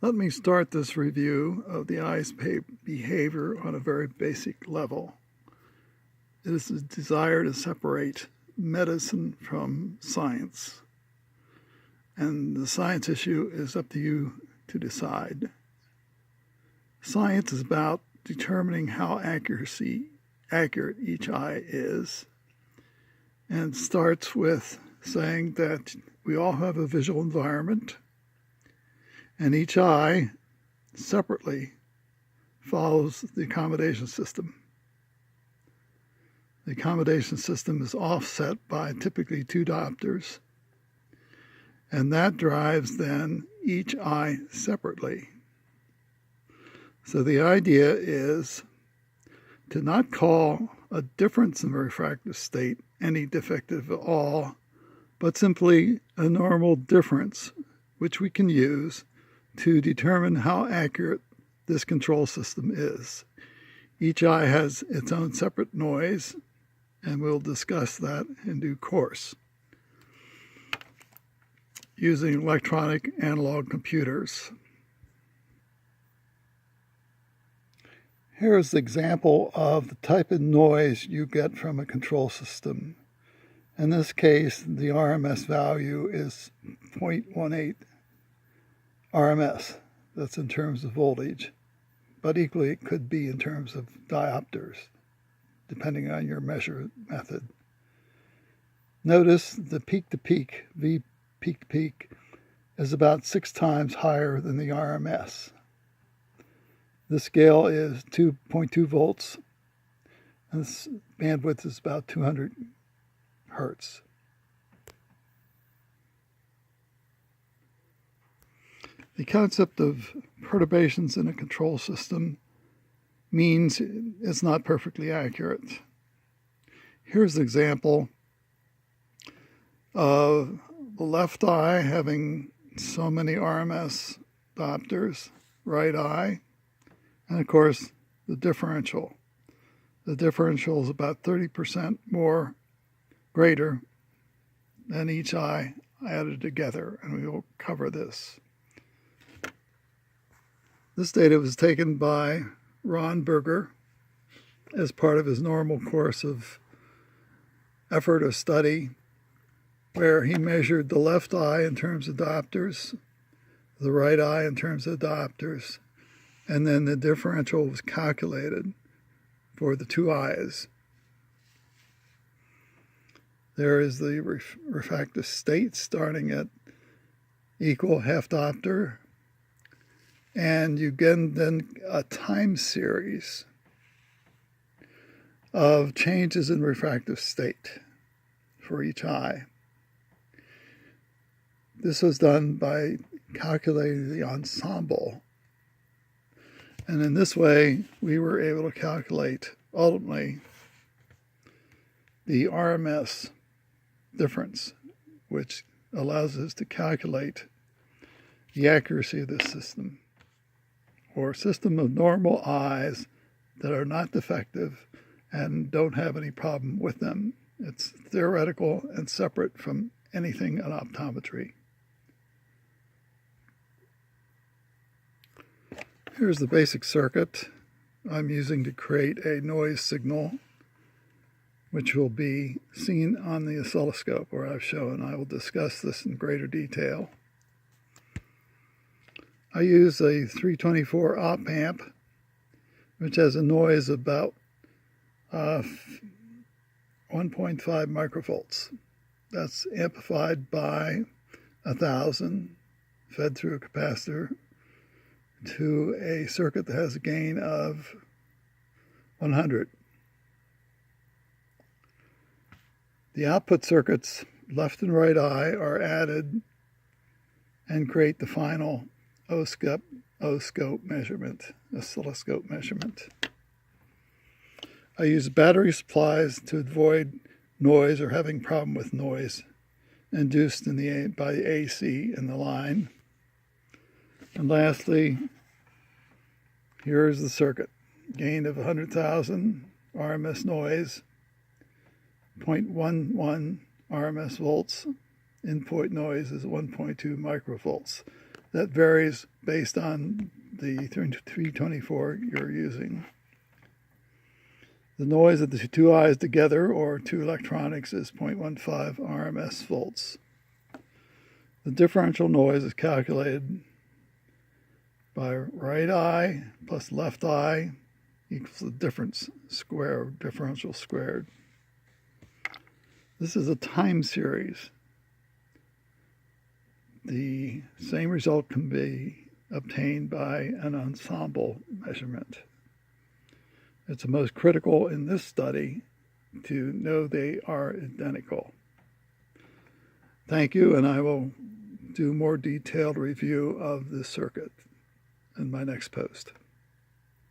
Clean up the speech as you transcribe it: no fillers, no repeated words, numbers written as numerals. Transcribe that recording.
Let me start this review of the eye's behavior on a very basic level. It is a desire to separate medicine from science. And the science issue is up to you to decide. Science is about determining how accurate each eye is. And it starts with saying that we all have a visual environment, and each eye separately follows the accommodation system. The accommodation system is offset by typically 2 diopters, and that drives then each eye separately. So the idea is to not call a difference in the refractive state any defective at all, but simply a normal difference, which we can use to determine how accurate this control system is. Each eye has its own separate noise, and we'll discuss that in due course using electronic analog computers. Here's an example of the type of noise you get from a control system. In this case, the RMS value is 0.18 RMS. That's in terms of voltage, but equally it could be in terms of diopters, depending on your measure method. Notice the peak-to-peak, V peak-to-peak, is about 6 times higher than the RMS. The scale is 2.2 volts, and this bandwidth is about 200 hertz. The concept of perturbations in a control system means it's not perfectly accurate. Here's an example of the left eye having so many RMS diopters, right eye, and of course the differential. The differential is about 30% more greater than each eye added together, and we will cover this. This data was taken by Ron Berger as part of his normal course of effort or study, where he measured the left eye in terms of diopters, the right eye in terms of diopters, and then the differential was calculated for the 2 eyes. There is the refractive state starting at equal half diopter, and you get then a time series of changes in refractive state for each eye. This was done by calculating the ensemble. And in this way, we were able to calculate, ultimately, the RMS difference, which allows us to calculate the accuracy of this system, or system of normal eyes that are not defective and don't have any problem with them. It's theoretical and separate from anything in optometry. Here's the basic circuit I'm using to create a noise signal, which will be seen on the oscilloscope where I've shown. I will discuss this in greater detail. I use a 324 op amp, which has a noise of about 1.5 microvolts. That's amplified by 1,000, fed through a capacitor to a circuit that has a gain of 100. The output circuits, left and right eye, are added and create the final oscilloscope measurement. I use battery supplies to avoid noise or having problem with noise induced by the AC in the line. And lastly, here's the circuit. Gain of 100,000 RMS noise, 0.11 RMS volts. Input noise is 1.2 microvolts. that varies based on the 324 you're using. The noise of the two eyes together, or two electronics, is 0.15 RMS volts. The differential noise is calculated by right eye plus left eye equals the difference squared, differential squared. This is a time series. The same result can be obtained by an ensemble measurement. It's the most critical in this study to know they are identical. Thank you, and I will do more detailed review of this circuit in my next post.